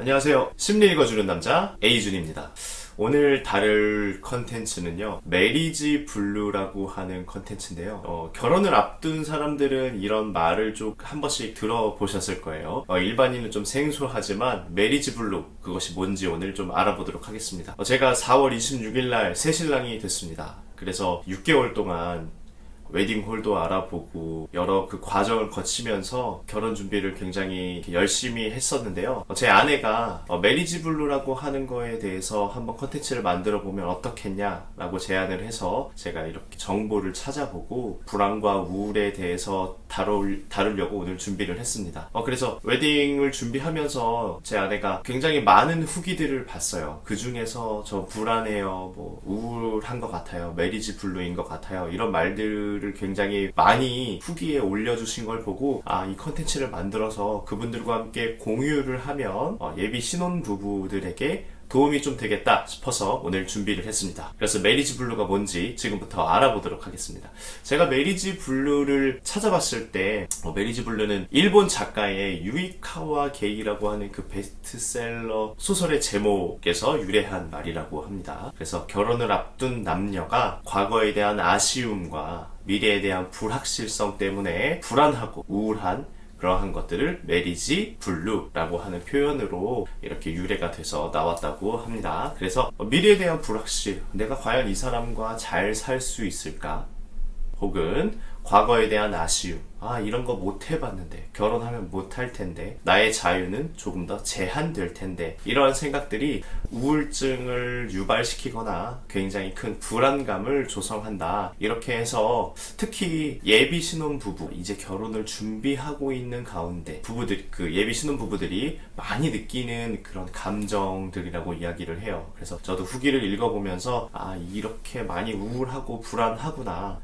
안녕하세요. 심리 읽어주는 남자 A준입니다. 오늘 다룰 컨텐츠는요, 메리지 블루라고 하는 컨텐츠인데요. 결혼을 앞둔 사람들은 이런 말을 좀 한 번씩 들어보셨을 거예요. 일반인은 좀 생소하지만 메리지 블루, 그것이 뭔지 오늘 좀 알아보도록 하겠습니다. 제가 4월 26일 날 새신랑이 됐습니다. 그래서 6개월 동안 웨딩홀도 알아보고 여러 그 과정을 거치면서 결혼 준비를 굉장히 열심히 했었는데요. 제 아내가 메리지 블루라고 하는 거에 대해서 한번 컨텐츠를 만들어 보면 어떻겠냐라고 제안을 해서 제가 이렇게 정보를 찾아보고 불안과 우울에 대해서 다루려고 오늘 준비를 했습니다. 그래서 웨딩을 준비하면서 제 아내가 굉장히 많은 후기들을 봤어요. 그 중에서 저 불안해요, 뭐 우울한 것 같아요, 메리지 블루인 것 같아요, 이런 말들 를 굉장히 많이 후기에 올려주신 걸 보고 이 컨텐츠를 만들어서 그분들과 함께 공유를 하면 예비 신혼부부들에게 도움이 좀 되겠다 싶어서 오늘 준비를 했습니다. 그래서 메리지 블루가 뭔지 지금부터 알아보도록 하겠습니다. 제가 메리지 블루를 찾아봤을 때 메리지 블루는 일본 작가의 유이카와 게이라고 하는 그 베스트셀러 소설의 제목에서 유래한 말이라고 합니다. 그래서 결혼을 앞둔 남녀가 과거에 대한 아쉬움과 미래에 대한 불확실성 때문에 불안하고 우울한 그러한 것들을 메리지 블루라고 하는 표현으로 이렇게 유래가 돼서 나왔다고 합니다. 그래서 미래에 대한 불확실, 내가 과연 이 사람과 잘 살 수 있을까? 혹은 과거에 대한 아쉬움, 이런 거 못 해봤는데, 결혼하면 못 할 텐데, 나의 자유는 조금 더 제한될 텐데, 이런 생각들이 우울증을 유발시키거나 굉장히 큰 불안감을 조성한다. 이렇게 해서 특히 예비 신혼부부, 이제 결혼을 준비하고 있는 가운데 그 예비 신혼부부들이 많이 느끼는 그런 감정들이라고 이야기를 해요. 그래서 저도 후기를 읽어보면서 이렇게 많이 우울하고 불안하구나.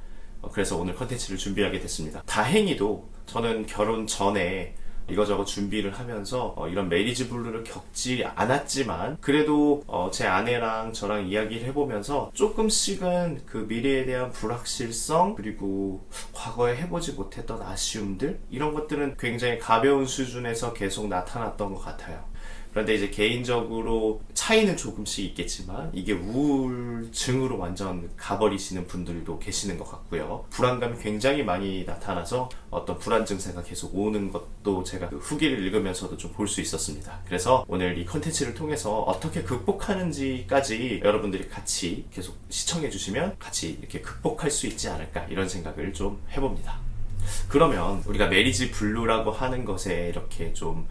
그래서 오늘 컨텐츠를 준비하게 됐습니다. 다행히도 저는 결혼 전에 이거저거 준비를 하면서 이런 메리지 블루를 겪지 않았지만 그래도 제 아내랑 저랑 이야기를 해보면서 조금씩은 그 미래에 대한 불확실성, 그리고 과거에 해보지 못했던 아쉬움들, 이런 것들은 굉장히 가벼운 수준에서 계속 나타났던 것 같아요. 그런데 이제 개인적으로 차이는 조금씩 있겠지만 이게 우울증으로 완전 가버리시는 분들도 계시는 것 같고요. 불안감이 굉장히 많이 나타나서 어떤 불안 증세가 계속 오는 것도 제가 그 후기를 읽으면서도 좀 볼 수 있었습니다. 그래서 오늘 이 컨텐츠를 통해서 어떻게 극복하는지까지 여러분들이 같이 계속 시청해 주시면 같이 이렇게 극복할 수 있지 않을까, 이런 생각을 좀 해봅니다. 그러면 우리가 메리지 블루라고 하는 것에 이렇게 좀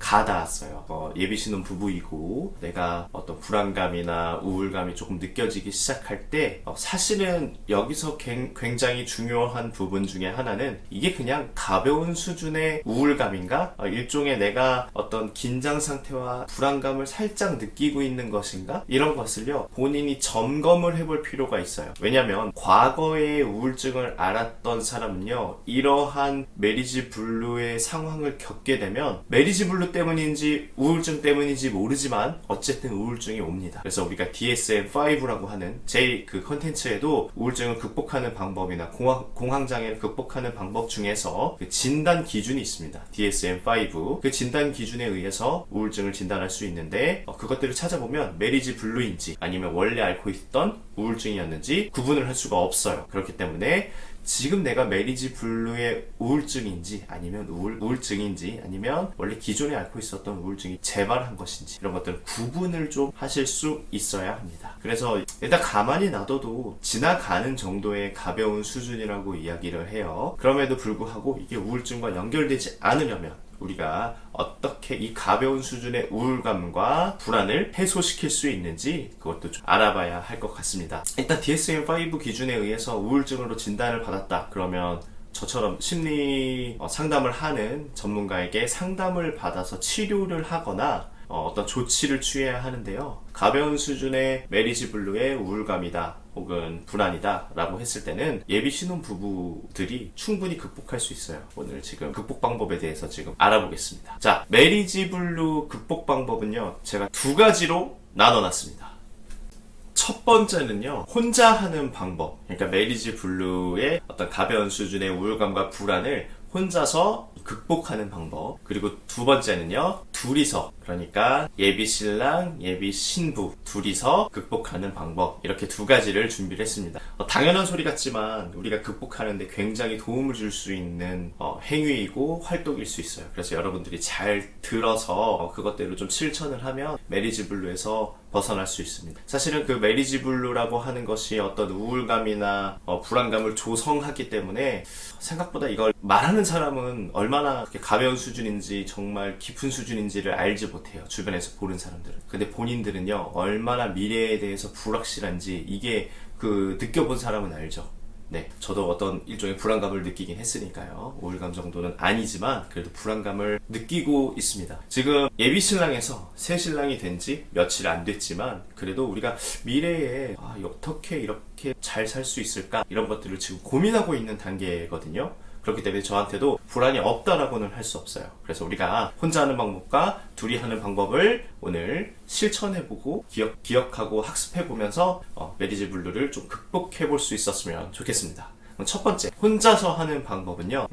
가닿았어요. 예비 신혼 부부이고 내가 어떤 불안감이나 우울감이 조금 느껴지기 시작할 때 사실은 여기서 굉장히 중요한 부분 중에 하나는 이게 그냥 가벼운 수준의 우울감인가? 일종의 내가 어떤 긴장 상태와 불안감을 살짝 느끼고 있는 것인가? 이런 것을요, 본인이 점검을 해볼 필요가 있어요. 왜냐면 과거의 우울증을 앓았던 사람은요, 이러한 메리지 블루의 상황을 겪게 되면 메리지 블루 때문인지 우울증 때문인지 모르지만 어쨌든 우울증이 옵니다. 그래서 우리가 DSM-5라고 하는 제 그 컨텐츠에도 우울증을 극복하는 방법이나 공황장애를 극복하는 방법 중에서 그 진단 기준이 있습니다. DSM-5. 그 진단 기준에 의해서 우울증을 진단할 수 있는데 그것들을 찾아보면 메리지 블루인지 아니면 원래 앓고 있던 우울증이었는지 구분을 할 수가 없어요. 그렇기 때문에 지금 내가 메리지 블루의 우울증인지 아니면 우울증인지 아니면 원래 기존에 앓고 있었던 우울증이 재발한 것인지, 이런 것들은 구분을 좀 하실 수 있어야 합니다. 그래서 일단 가만히 놔둬도 지나가는 정도의 가벼운 수준이라고 이야기를 해요. 그럼에도 불구하고 이게 우울증과 연결되지 않으려면 우리가 어떻게 이 가벼운 수준의 우울감과 불안을 해소시킬 수 있는지 그것도 좀 알아봐야 할 것 같습니다. 일단 DSM-5 기준에 의해서 우울증으로 진단을 받았다 그러면 저처럼 심리 상담을 하는 전문가에게 상담을 받아서 치료를 하거나 어떤 조치를 취해야 하는데요. 가벼운 수준의 메리지 블루의 우울감이다 혹은 불안이다 라고 했을 때는 예비 신혼 부부들이 충분히 극복할 수 있어요. 오늘 지금 극복 방법에 대해서 지금 알아보겠습니다. 자, 메리지 블루 극복 방법은요, 제가 두 가지로 나눠놨습니다. 첫 번째는요, 혼자 하는 방법. 그러니까 메리지 블루의 어떤 가벼운 수준의 우울감과 불안을 혼자서 극복하는 방법. 그리고 두 번째는요, 둘이서, 그러니까 예비 신랑, 예비 신부 둘이서 극복하는 방법, 이렇게 두 가지를 준비를 했습니다. 당연한 소리 같지만 우리가 극복하는데 굉장히 도움을 줄 수 있는 행위이고 활동일 수 있어요. 그래서 여러분들이 잘 들어서 그것대로 좀 실천을 하면 메리지 블루에서 벗어날 수 있습니다. 사실은 그 메리지 블루라고 하는 것이 어떤 우울감이나 불안감을 조성하기 때문에 생각보다 이걸 말하는 사람은 얼마나 가벼운 수준인지 정말 깊은 수준인지를 알지 못해요. 주변에서 보는 사람들은. 근데 본인들은요, 얼마나 미래에 대해서 불확실한지 이게 느껴본 사람은 알죠. 네, 저도 어떤 일종의 불안감을 느끼긴 했으니까요. 우울감 정도는 아니지만 그래도 불안감을 느끼고 있습니다. 지금 예비 신랑에서 새 신랑이 된 지 며칠 안 됐지만 그래도 우리가 미래에 어떻게 이렇게 잘 살 수 있을까, 이런 것들을 지금 고민하고 있는 단계거든요. 그렇기 때문에 저한테도 불안이 없다라고는 할 수 없어요. 그래서 우리가 혼자 하는 방법과 둘이 하는 방법을 오늘 실천해보고 기억하고 학습해보면서 메리지 블루를 좀 극복해볼 수 있었으면 좋겠습니다. 첫 번째, 혼자서 하는 방법은요,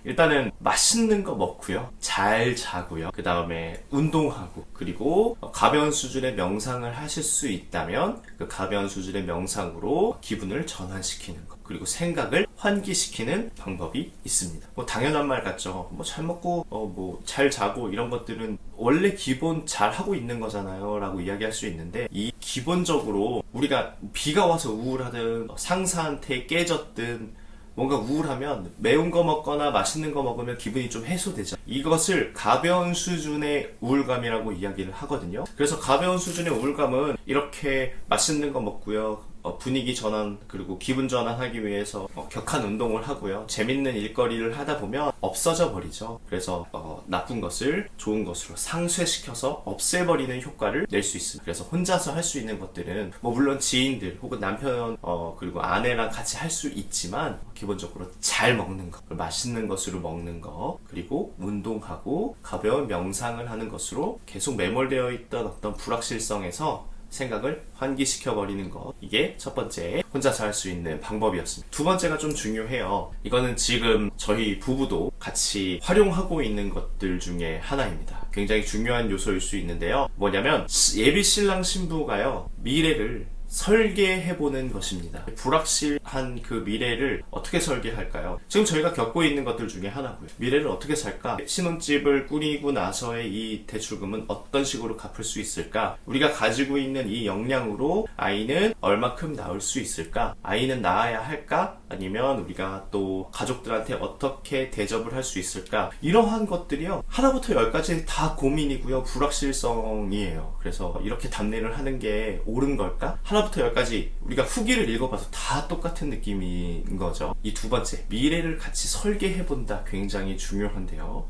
일단은 맛있는 거 먹고요, 잘 자고요, 그 다음에 운동하고, 그리고 가벼운 수준의 명상을 하실 수 있다면 그 가벼운 수준의 명상으로 기분을 전환시키는 것, 그리고 생각을 환기시키는 방법이 있습니다. 당연한 말 같죠. 잘 먹고 잘 자고 이런 것들은 원래 기본 잘 하고 있는 거잖아요 라고 이야기할 수 있는데, 이 기본적으로 우리가 비가 와서 우울하든 상사한테 깨졌든 뭔가 우울하면 매운 거 먹거나 맛있는 거 먹으면 기분이 좀 해소되죠. 이것을 가벼운 수준의 우울감이라고 이야기를 하거든요. 그래서 가벼운 수준의 우울감은 이렇게 맛있는 거 먹고요, 분위기 전환 그리고 기분 전환하기 위해서 격한 운동을 하고요, 재밌는 일거리를 하다 보면 없어져 버리죠. 그래서 나쁜 것을 좋은 것으로 상쇄시켜서 없애버리는 효과를 낼 수 있습니다. 그래서 혼자서 할 수 있는 것들은 물론 지인들 혹은 남편 그리고 아내랑 같이 할 수 있지만 기본적으로 잘 먹는 것, 맛있는 것으로 먹는 것, 그리고 운동하고 가벼운 명상을 하는 것으로 계속 매몰되어 있던 어떤 불확실성에서 생각을 환기시켜버리는 것, 이게 첫 번째 혼자서 할 수 있는 방법이었습니다. 두 번째가 좀 중요해요. 이거는 지금 저희 부부도 같이 활용하고 있는 것들 중에 하나입니다. 굉장히 중요한 요소일 수 있는데요, 뭐냐면 예비 신랑 신부가요, 미래를 설계해보는 것입니다. 불확실한 그 미래를 어떻게 설계할까요? 지금 저희가 겪고 있는 것들 중에 하나고요. 미래를 어떻게 살까? 신혼집을 꾸리고 나서의 이 대출금은 어떤 식으로 갚을 수 있을까? 우리가 가지고 있는 이 역량으로 아이는 얼마큼 낳을 수 있을까? 아이는 낳아야 할까? 아니면 우리가 또 가족들한테 어떻게 대접을 할 수 있을까? 이러한 것들이요, 하나부터 열까지 다 고민이고요, 불확실성이에요. 그래서 이렇게 답례를 하는 게 옳은 걸까? 하나부터 열까지 우리가 후기를 읽어봐서 다 똑같은 느낌인 거죠. 이 두 번째, 미래를 같이 설계해본다, 굉장히 중요한데요.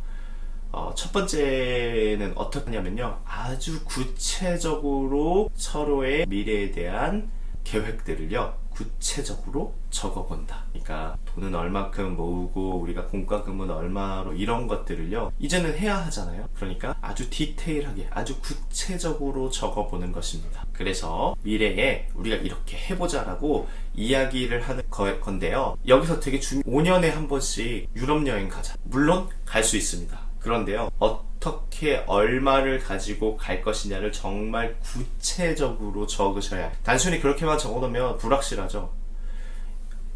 첫 번째는 어떻게 하냐면요, 아주 구체적으로 서로의 미래에 대한 계획들을요, 구체적으로 적어본다. 그러니까 돈은 얼마큼 모으고 우리가 공과금은 얼마로, 이런 것들을요 이제는 해야 하잖아요. 그러니까 아주 디테일하게 아주 구체적으로 적어보는 것입니다. 그래서 미래에 우리가 이렇게 해보자라고 이야기를 하는 건데요, 여기서 되게 5년에 한 번씩 유럽 여행 가자, 물론 갈 수 있습니다. 그런데요, 어떻게 얼마를 가지고 갈 것이냐를 정말 구체적으로 적으셔야 해요. 단순히 그렇게만 적어놓으면 불확실하죠.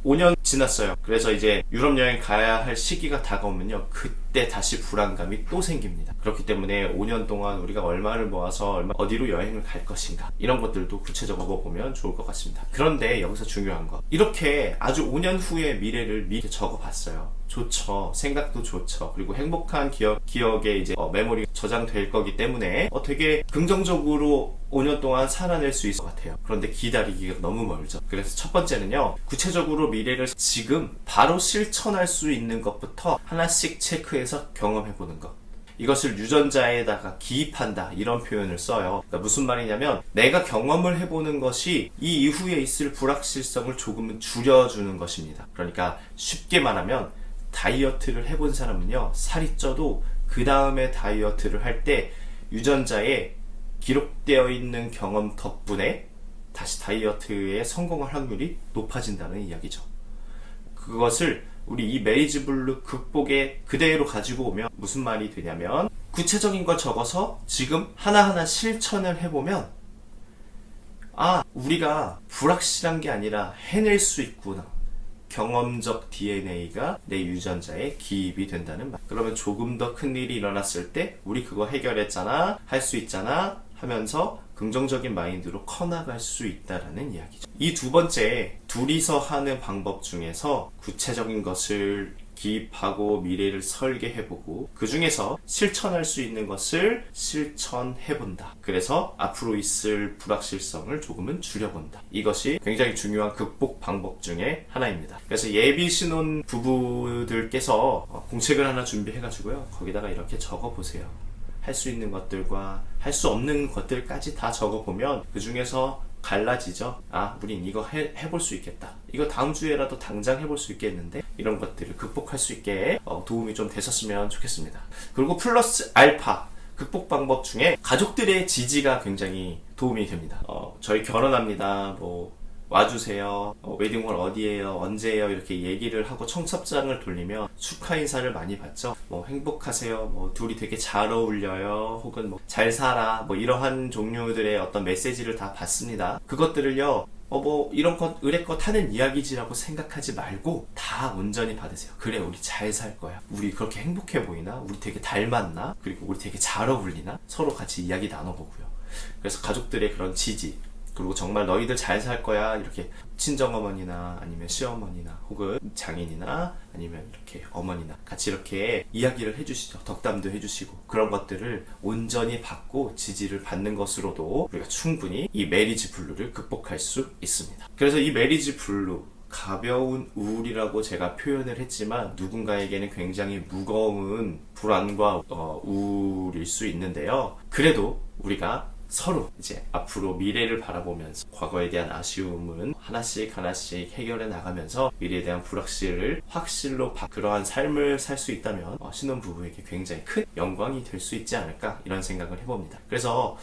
5년 지났어요. 그래서 이제 유럽 여행 가야 할 시기가 다가오면요, 그때 다시 불안감이 또 생깁니다. 그렇기 때문에 5년 동안 우리가 얼마를 모아서 어디로 여행을 갈 것인가, 이런 것들도 구체적으로 보면 좋을 것 같습니다. 그런데 여기서 중요한 거, 이렇게 아주 5년 후의 미래를 미리 적어봤어요. 좋죠. 생각도 좋죠. 그리고 행복한 기억에 이제 메모리 저장될 거기 때문에 되게 긍정적으로 5년 동안 살아낼 수 있을 것 같아요. 그런데 기다리기가 너무 멀죠. 그래서 첫 번째는요, 구체적으로 미래를 지금 바로 실천할 수 있는 것부터 하나씩 체크해서 경험해보는 것. 이것을 유전자에다가 기입한다, 이런 표현을 써요. 그러니까 무슨 말이냐면, 내가 경험을 해보는 것이 이 이후에 있을 불확실성을 조금은 줄여주는 것입니다. 그러니까 쉽게 말하면 다이어트를 해본 사람은요, 살이 쪄도 그 다음에 다이어트를 할 때 유전자에 기록되어 있는 경험 덕분에 다시 다이어트에 성공할 확률이 높아진다는 이야기죠. 그것을 우리 이 메리지 블루 극복에 그대로 가지고 오면 무슨 말이 되냐면, 구체적인 걸 적어서 지금 하나하나 실천을 해보면 우리가 불확실한 게 아니라 해낼 수 있구나. 경험적 DNA가 내 유전자에 기입이 된다는 말. 그러면 조금 더 큰 일이 일어났을 때 우리 그거 해결했잖아, 할 수 있잖아 하면서 긍정적인 마인드로 커나갈 수 있다라는 이야기죠. 이 두 번째, 둘이서 하는 방법 중에서 구체적인 것을 기입하고 미래를 설계해보고 그 중에서 실천할 수 있는 것을 실천해본다. 그래서 앞으로 있을 불확실성을 조금은 줄여본다. 이것이 굉장히 중요한 극복 방법 중에 하나입니다. 그래서 예비 신혼 부부들께서 공책을 하나 준비해가지고요. 거기다가 이렇게 적어보세요. 할 수 있는 것들과 할 수 없는 것들까지 다 적어보면 그 중에서 갈라지죠. 우린 이거 해볼 수 있겠다. 이거 다음 주에라도 당장 해볼 수 있겠는데 이런 것들을 극복할 수 있게 도움이 좀 되셨으면 좋겠습니다. 그리고 플러스 알파 극복 방법 중에 가족들의 지지가 굉장히 도움이 됩니다. 저희 결혼합니다. 와주세요. 웨딩홀 어디에요? 언제예요? 이렇게 얘기를 하고 청첩장을 돌리면 축하 인사를 많이 받죠. 행복하세요. 둘이 되게 잘 어울려요. 혹은 잘 살아. 이러한 종류들의 어떤 메시지를 다 받습니다. 그것들을요. 이런 것 의례껏 하는 이야기지라고 생각하지 말고 다 온전히 받으세요. 그래, 우리 잘 살 거야. 우리 그렇게 행복해 보이나? 우리 되게 닮았나? 그리고 우리 되게 잘 어울리나? 서로 같이 이야기 나눠보고요. 그래서 가족들의 그런 지지, 그리고 정말 너희들 잘 살 거야 이렇게 친정어머니나 아니면 시어머니나 혹은 장인이나 아니면 이렇게 어머니나 같이 이렇게 이야기를 해주시죠. 덕담도 해주시고 그런 것들을 온전히 받고 지지를 받는 것으로도 우리가 충분히 이 메리지 블루를 극복할 수 있습니다. 그래서 이 메리지 블루, 가벼운 우울이라고 제가 표현을 했지만 누군가에게는 굉장히 무거운 불안과 우울일 수 있는데요. 그래도 우리가 서로 이제 앞으로 미래를 바라보면서 과거에 대한 아쉬움은 하나씩 해결해 나가면서 미래에 대한 불확실을 확실로 그러한 삶을 살 수 있다면 신혼부부에게 굉장히 큰 영광이 될 수 있지 않을까 이런 생각을 해봅니다. 그래서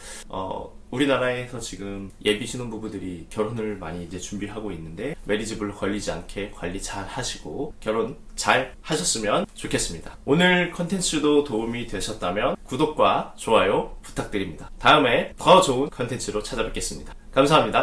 우리나라에서 지금 예비 신혼부부들이 결혼을 많이 이제 준비하고 있는데 메리지 블루 걸리지 않게 관리 잘 하시고 결혼 잘 하셨으면 좋겠습니다. 오늘 컨텐츠도 도움이 되셨다면 구독과 좋아요 부탁드립니다. 다음에 더 좋은 컨텐츠로 찾아뵙겠습니다. 감사합니다.